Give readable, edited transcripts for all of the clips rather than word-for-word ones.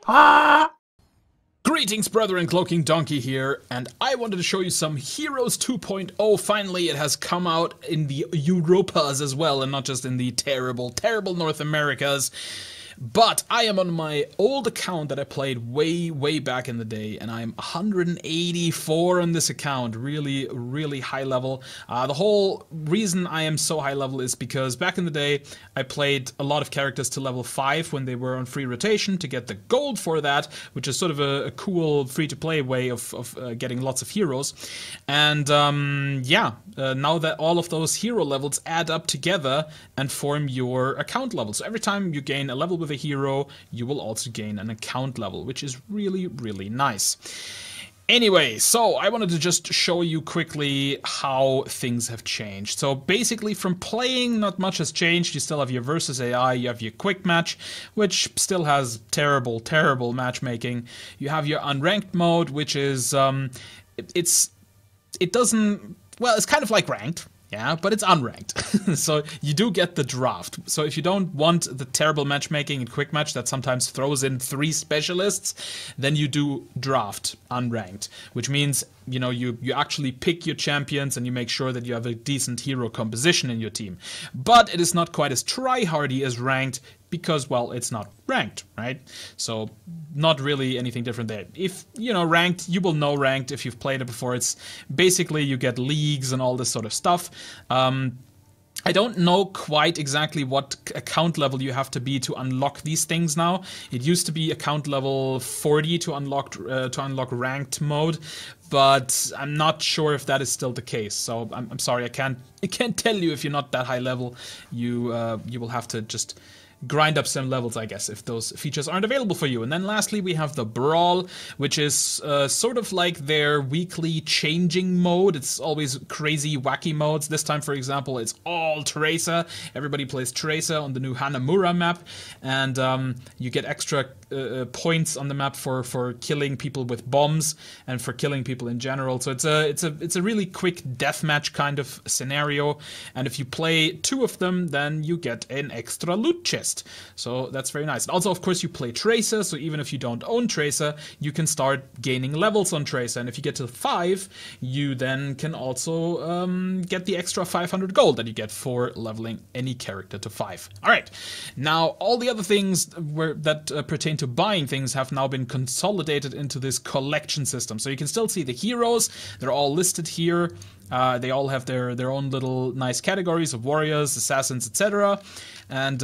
Ah! Greetings, brethren, CloakingDonkey here, and I wanted to show you some Heroes 2.0. Finally, it has come out in the Europas as well, and not just in the terrible, terrible North Americas. But I am on my old account that I played way back in the day, and I'm 184 on this account. Really, really high level. The whole reason I am so high level is because back in the day, I played a lot of characters to level 5 when they were on free rotation to get the gold for that, which is sort of a cool free-to-play way of getting lots of heroes. And now that all of those hero levels add up together and form your account level. So every time you gain a level with a hero, you will also gain an account level, which is really, really nice. Anyway, so I wanted to just show you quickly how things have changed. So basically from playing, not much has changed. You still have your versus AI, you have your quick match, which still has terrible, terrible matchmaking. You have your unranked mode, which is, it's kind of like ranked. Yeah, but it's unranked. So you do get the draft. So if you don't want the terrible matchmaking in quick match that sometimes throws in 3 specialists, then you do draft unranked, which means, you know, you actually pick your champions and you make sure that you have a decent hero composition in your team. But it is not quite as try-hardy as ranked because, well, it's not ranked, right? So not really anything different there. If, you know, ranked, you will know ranked if you've played it before. It's basically you get leagues and all this sort of stuff. I don't know quite exactly what account level you have to be to unlock these things now. It used to be account level 40 to unlock ranked mode, but I'm not sure if that is still the case. So I'm sorry, I can't tell you if you're not that high level. You will have to just grind up some levels, I guess, if those features aren't available for you. And then lastly, we have the Brawl, which is sort of like their weekly changing mode. It's always crazy, wacky modes. This time, for example, it's all Tracer. Everybody plays Tracer on the new Hanamura map, and you get extra points on the map for killing people with bombs and for killing people in general. So it's a really quick deathmatch kind of scenario. And if you play 2 of them, then you get an extra loot chest. So that's very nice. And also, of course, you play Tracer, so even if you don't own Tracer, you can start gaining levels on Tracer. And if you get to 5, you then can also get the extra 500 gold that you get for leveling any character to 5. All right. Now, all the other things that pertain to buying things have now been consolidated into this collection system. So you can still see the heroes. They're all listed here. They all have their own little nice categories of warriors, assassins, etc. And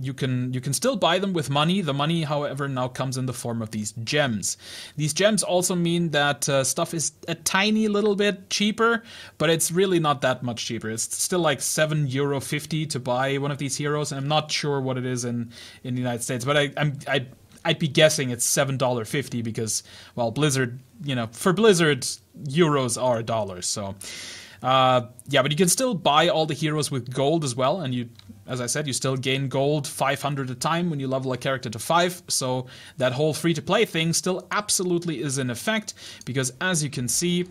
you can still buy them with money. The money, however, now comes in the form of these gems. These gems also mean that stuff is a tiny little bit cheaper, but it's really not that much cheaper. It's still like €7.50 to buy one of these heroes, and I'm not sure what it is in the United States, but I'd be guessing it's $7.50 because, well, Blizzard, you know, for Blizzard, euros are dollars. So, yeah, but you can still buy all the heroes with gold as well. And you, as I said, you still gain gold 500 a time when you level a character to 5. So that whole free-to-play thing still absolutely is in effect because, as you can see,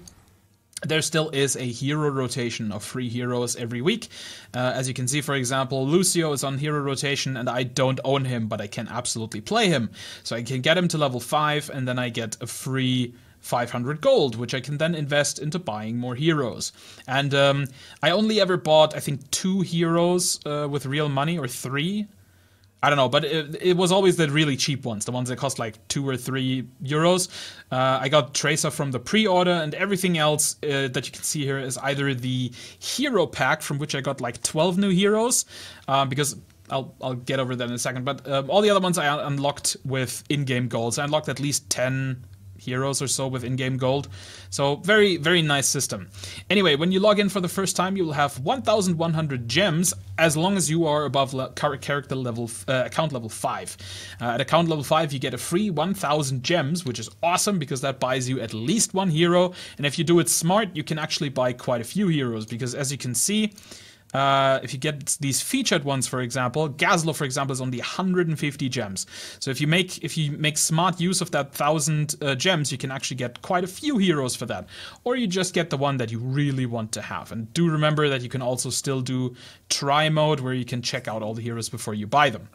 there still is a hero rotation of 3 heroes every week. As you can see, for example, Lucio is on hero rotation and I don't own him, but I can absolutely play him. So I can get him to level 5 and then I get a free 500 gold, which I can then invest into buying more heroes. And I only ever bought, I think, 2 heroes with real money, or 3. I don't know, but it was always the really cheap ones, the ones that cost like 2 or 3 euros. I got Tracer from the pre-order, and everything else that you can see here is either the hero pack, from which I got like 12 new heroes, because I'll get over that in a second. But all the other ones I unlocked with in-game golds. I unlocked at least 10 heroes or so with in-game gold. So very, very nice system. Anyway, when you log in for the first time, you will have 1,100 gems as long as you are above character level, account level 5. At account level 5, you get a free 1,000 gems, which is awesome because that buys you at least 1 hero. And if you do it smart, you can actually buy quite a few heroes because, as you can see, if you get these featured ones, for example, Gazlo, for example, is only 150 gems. So if you make smart use of that 1,000 gems, you can actually get quite a few heroes for that. Or you just get the one that you really want to have. And do remember that you can also still do try mode, where you can check out all the heroes before you buy them.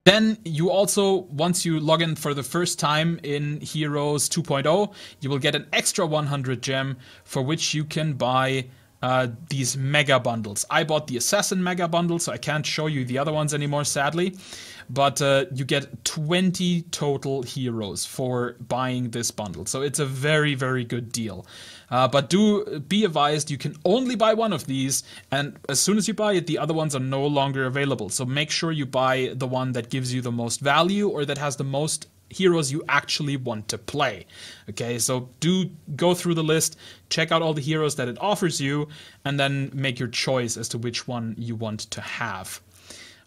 Then you also, once you log in for the first time in Heroes 2.0, you will get an extra 100 gem for which you can buy these mega bundles. I bought the Assassin mega bundle, so I can't show you the other ones anymore, sadly. But you get 20 total heroes for buying this bundle. So it's a very, very good deal. But do be advised, you can only buy one of these, and as soon as you buy it, the other ones are no longer available. So make sure you buy the one that gives you the most value or that has the most heroes you actually want to play. Okay, so do go through the list, check out all the heroes that it offers you, and then make your choice as to which one you want to have.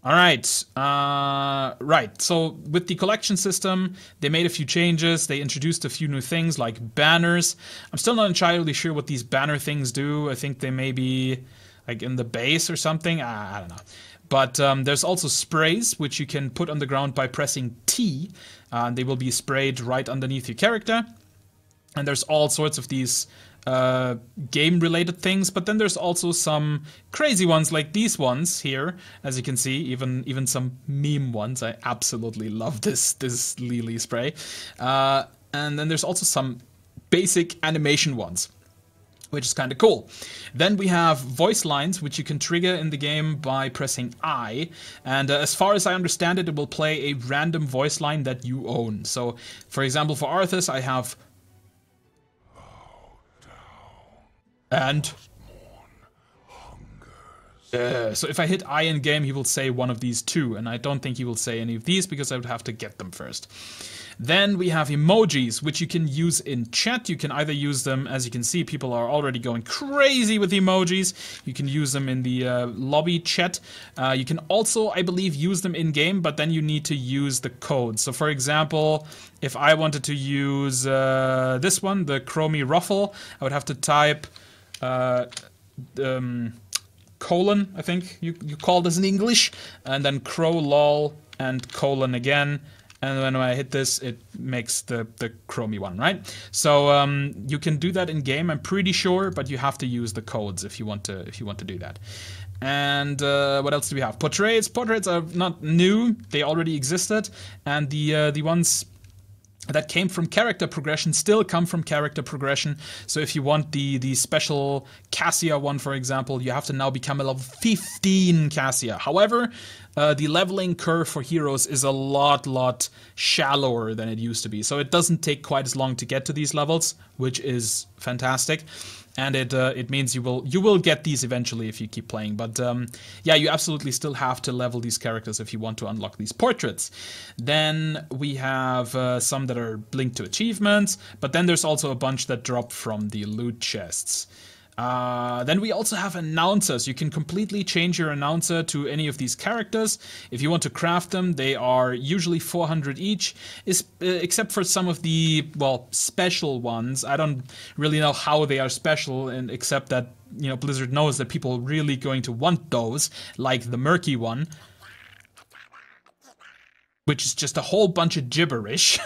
All right, right. So with the collection system, they made a few changes. They introduced a few new things like banners. I'm still not entirely sure what these banner things do. I think they may be like in the base or something. I don't know. But there's also sprays, which you can put on the ground by pressing T. They will be sprayed right underneath your character. And there's all sorts of these game-related things, but then there's also some crazy ones like these ones here, as you can see, even some meme ones. I absolutely love this Lily spray. And then there's also some basic animation ones, which is kind of cool. Then we have voice lines, which you can trigger in the game by pressing I. And as far as I understand it, it will play a random voice line that you own. So, for example, for Arthas, I have... And... so if I hit I in game, he will say one of these two, and I don't think he will say any of these because I would have to get them first. Then we have emojis, which you can use in chat. You can either use them, as you can see, people are already going crazy with emojis. You can use them in the lobby chat. You can also, I believe, use them in game, but then you need to use the code. So for example, if I wanted to use this one, the Chromie Ruffle, I would have to type colon, I think you call this in English, and then crow lol and colon again. And when I hit this, it makes the Chromie one, right? So you can do that in game, I'm pretty sure, but you have to use the codes if you want to do that. And what else do we have? Portraits. Portraits are not new; they already existed, and the ones that came from character progression still come from character progression. So if you want the special Cassia one, for example, you have to now become a level 15 Cassia. However, the leveling curve for heroes is a lot shallower than it used to be. So it doesn't take quite as long to get to these levels, which is fantastic. And it means you will get these eventually if you keep playing. But yeah, you absolutely still have to level these characters if you want to unlock these portraits. Then we have some that are linked to achievements, but then there's also a bunch that drop from the loot chests. Then we also have announcers. You can completely change your announcer to any of these characters. If you want to craft them, they are usually 400 each, except for some of the, well, special ones. I don't really know how they are special, and except that, you know, Blizzard knows that people are really going to want those, like the Murky one, which is just a whole bunch of gibberish.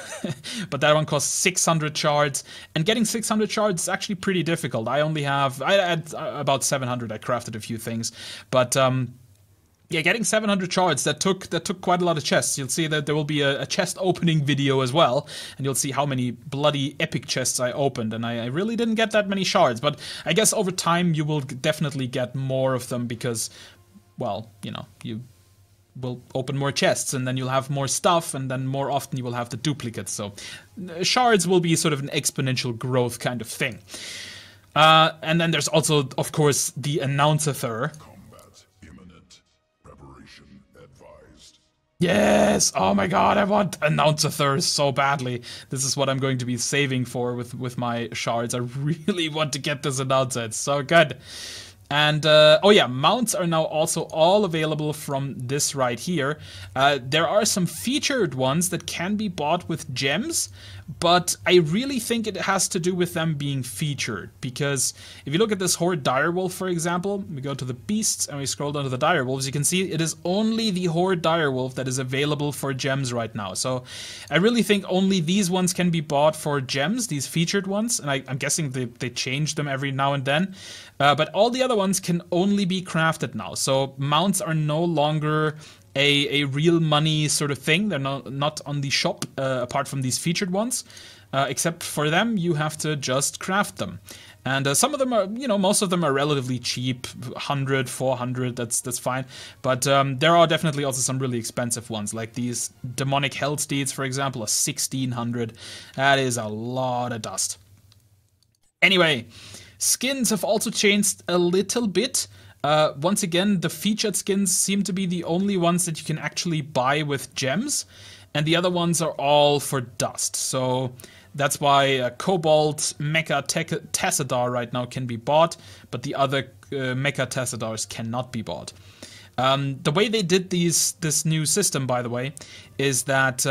But that one costs 600 shards, and getting 600 shards is actually pretty difficult. I had about 700. I crafted a few things, but yeah, getting 700 shards, that took quite a lot of chests. You'll see that there will be a chest opening video as well, and you'll see how many bloody epic chests I opened, and I really didn't get that many shards, but I guess over time you will definitely get more of them because, well, you know, you will open more chests, and then you'll have more stuff, and then more often you will have the duplicates. So shards will be sort of an exponential growth kind of thing. And then there's also, of course, the announcer. Combat imminent. Preparation advised. Yes! Oh my god, I want announcer so badly. This is what I'm going to be saving for with my shards. I really want to get this announcer. It's so good. And, oh yeah, mounts are now also all available from this right here. There are some featured ones that can be bought with gems, but I really think it has to do with them being featured. Because if you look at this Horde Direwolf, for example, we go to the beasts and we scroll down to the Direwolves, you can see it is only the Horde Direwolf that is available for gems right now. So I really think only these ones can be bought for gems, these featured ones, and I'm guessing they change them every now and then. But all the other ones can only be crafted now. So mounts are no longer a real money sort of thing. They're not on the shop, apart from these featured ones. Except for them, you have to just craft them. And some of them are, most of them are relatively cheap, 100, 400, that's fine. But there are definitely also some really expensive ones, like these demonic hell steeds, for example, are 1600. That is a lot of dust. Anyway, skins have also changed a little bit. Once again, the featured skins seem to be the only ones that you can actually buy with gems, and the other ones are all for dust. So that's why Cobalt Mecha Tassadar right now can be bought, but the other Mecha Tassadars cannot be bought. The way they did this new system, by the way, is that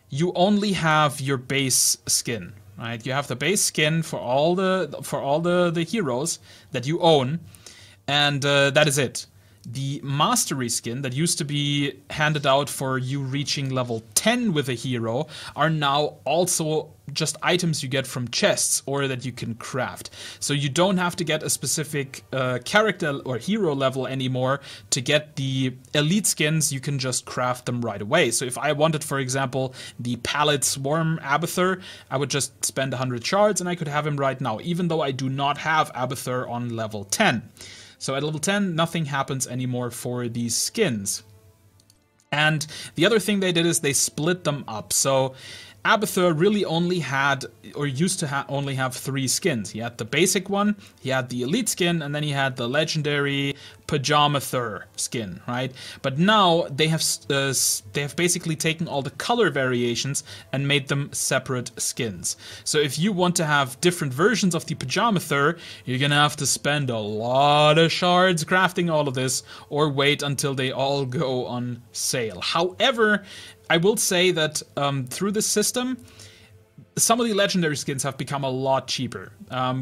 you only have your base skin, right? You have the base skin for all the heroes that you own, and that is it. The mastery skin that used to be handed out for you reaching level 10 with a hero are now also just items you get from chests or that you can craft. So you don't have to get a specific character or hero level anymore to get the elite skins. You can just craft them right away. So if I wanted, for example, the Pallid Swarm Abathur, I would just spend 100 shards and I could have him right now, even though I do not have Abathur on level 10. So at level 10, nothing happens anymore for these skins. And the other thing they did is they split them up. So Abathur really only had, or used to only have 3 skins. He had the basic one, he had the elite skin, and then he had the legendary Pajamathur skin, right? But now they have basically taken all the color variations and made them separate skins. So if you want to have different versions of the Pajamathur, you're gonna have to spend a lot of shards crafting all of this, or wait until they all go on sale. However, I will say that through this system, some of the legendary skins have become a lot cheaper.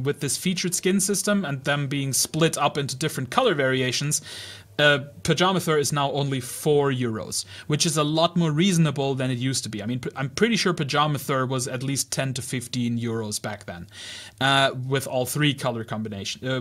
With this featured skin system and them being split up into different color variations, Pajamathur is now only €4, which is a lot more reasonable than it used to be. I mean, I'm pretty sure Pajamathur was at least 10 to 15 euros back then, with all 3 color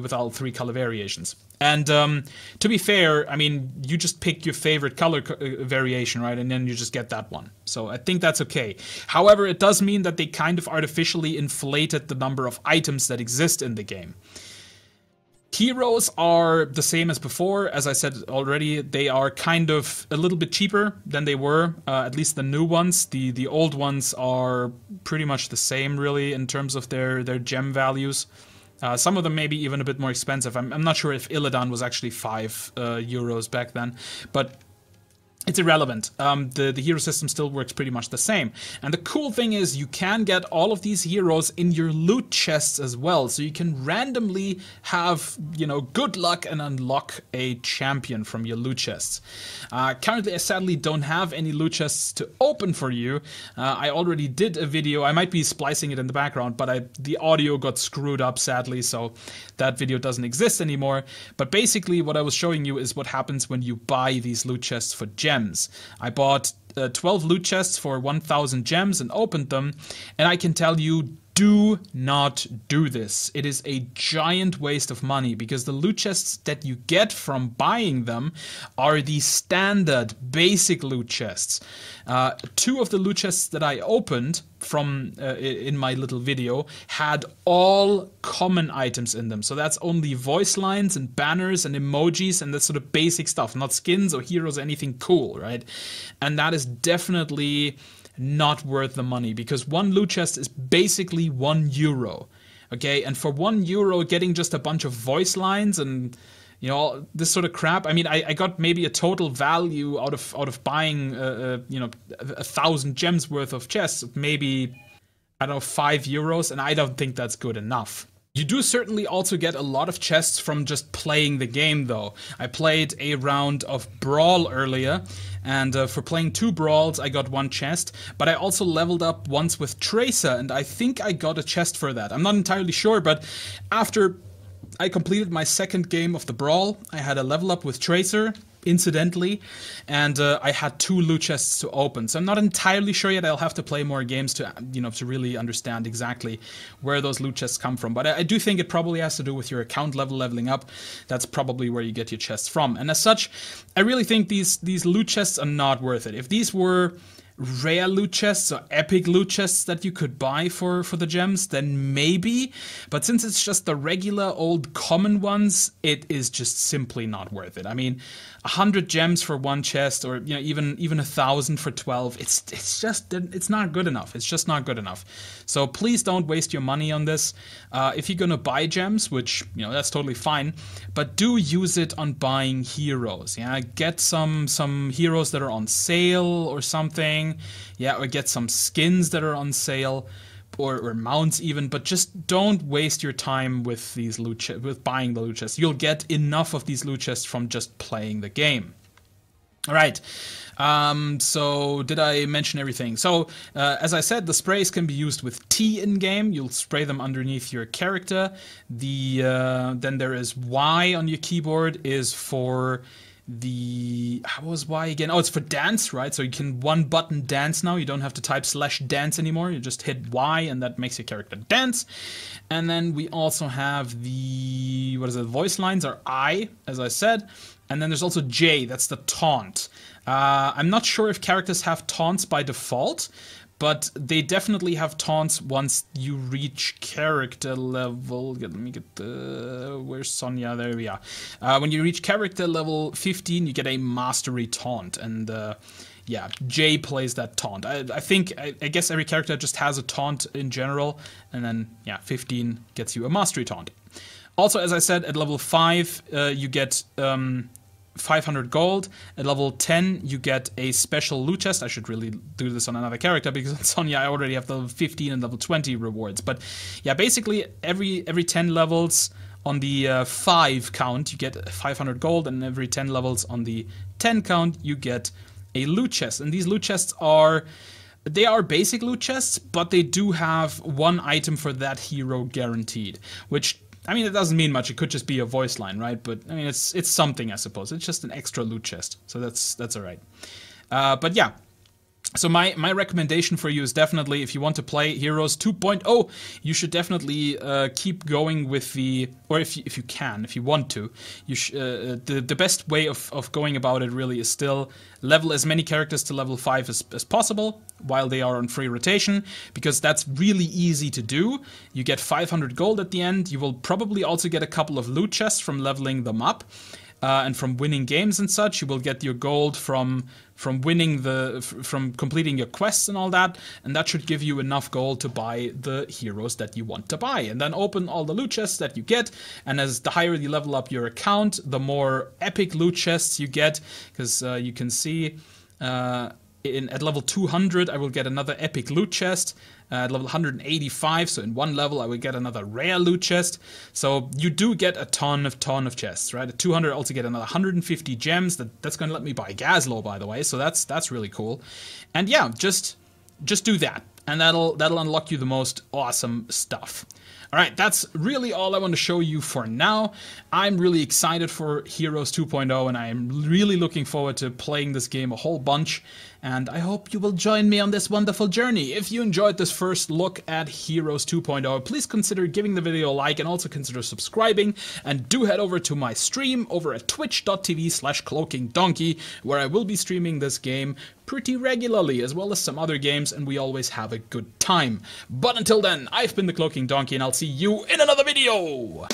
with all 3 color variations. And to be fair, I mean, you just pick your favorite color variation, right? And then you just get that one. So I think that's okay. However, it does mean that they kind of artificially inflated the number of items that exist in the game. Heroes are the same as before. As I said already, they are kind of a little bit cheaper than they were, at least the new ones. The old ones are pretty much the same, really, in terms of their gem values. Some of them may be even a bit more expensive. I'm not sure if Illidan was actually €5 back then, but it's irrelevant. The hero system still works pretty much the same. And the cool thing is you can get all of these heroes in your loot chests as well. So you can randomly have, good luck and unlock a champion from your loot chests. Currently, I sadly don't have any loot chests to open for you. I already did a video. I might be splicing it in the background, but the audio got screwed up, sadly, so that video doesn't exist anymore. But basically, what I was showing you is what happens when you buy these loot chests for gems. I bought 12 loot chests for 1,000 gems and opened them, and I can tell you, do not do this. It is a giant waste of money because the loot chests that you get from buying them are the standard basic loot chests. 2 of the loot chests that I opened from in my little video had all common items in them. So that's only voice lines and banners and emojis and that sort of basic stuff, not skins or heroes or anything cool, right? And that is definitely not worth the money because one loot chest is basically €1. Okay, and for €1 getting just a bunch of voice lines and this sort of crap. I mean, I got maybe a total value out of buying 1,000 gems worth of chests, maybe, I don't know, €5, and I don't think that's good enough. You do certainly also get a lot of chests from just playing the game, though. I played a round of Brawl earlier, and for playing 2 Brawls, I got 1 chest, but I also leveled up once with Tracer, and I think I got a chest for that. I'm not entirely sure, but after I completed my 2nd game of the Brawl, I had a level up with Tracer, incidentally, and I had 2 loot chests to open. So I'm not entirely sure yet. I'll have to play more games to, to really understand exactly where those loot chests come from. But I do think it probably has to do with your account leveling up. That's probably where you get your chests from. And as such, I really think these loot chests are not worth it. If these were rare loot chests or epic loot chests that you could buy for the gems, then maybe. But since it's just the regular old common ones, it is just simply not worth it. I mean, 100 gems for 1 chest, or even 1,000 for 12. It's not good enough. It's just not good enough. So please don't waste your money on this. If you're gonna buy gems, which that's totally fine, but do use it on buying heroes. Yeah, get some heroes that are on sale or something. Yeah, or get some skins that are on sale. Or mounts even, but just don't waste your time with these with buying the loot chests. You'll get enough of these loot chests from just playing the game. All right. So did I mention everything? So as I said, the sprays can be used with T in game. You'll spray them underneath your character. Then there is Y on your keyboard is for how was Y again? Oh, it's for dance, right? So you can 1-button dance now. You don't have to type /dance anymore. You just hit Y and that makes your character dance. And then we also have voice lines are I, as I said. And then there's also J, that's the taunt. I'm not sure if characters have taunts by default, but they definitely have taunts once you reach character level. Let me get where's Sonya? There we are. When you reach character level 15, you get a mastery taunt, and yeah, Jay plays that taunt. I guess every character just has a taunt in general, and then yeah, 15 gets you a mastery taunt. Also, as I said, at level 5, you get 500 gold. At level 10, you get a special loot chest. I should really do this on another character because on Sonya I already have level 15 and level 20 rewards. But yeah, basically every 10 levels on the 5 count, you get 500 gold, and every 10 levels on the 10 count, you get a loot chest. And these loot chests are basic loot chests, but they do have 1 item for that hero guaranteed, which, I mean, it doesn't mean much. It could just be a voice line, right? But I mean, it's something, I suppose. It's just an extra loot chest, so that's all right. But yeah, so my recommendation for you is definitely, if you want to play Heroes 2.0, you should definitely keep going with or if you want to, the best way of going about it really is still level as many characters to level 5 as possible while they are on free rotation, because that's really easy to do. You get 500 gold at the end. You will probably also get a couple of loot chests from leveling them up. And from winning games and such. You will get your gold from completing your quests and all that, and that should give you enough gold to buy the heroes that you want to buy. And then open all the loot chests that you get, and as the higher you level up your account, the more epic loot chests you get, because you can see at level 200 I will get another epic loot chest. At level 185, so in 1 level I will get another rare loot chest. So you do get a ton of chests, right? At 200 I also get another 150 gems. That's going to let me buy Gazlo, by the way, so that's really cool. And yeah, just do that, and that'll unlock you the most awesome stuff. Alright, that's really all I want to show you for now. I'm really excited for Heroes 2.0, and I am really looking forward to playing this game a whole bunch, and I hope you will join me on this wonderful journey. If you enjoyed this first look at Heroes 2.0, please consider giving the video a like, and also consider subscribing, and do head over to my stream over at twitch.tv/CloakingDonkey, where I will be streaming this game pretty regularly, as well as some other games, and we always have a good time. But until then, I've been the Cloaking Donkey, and I'll see you in another video!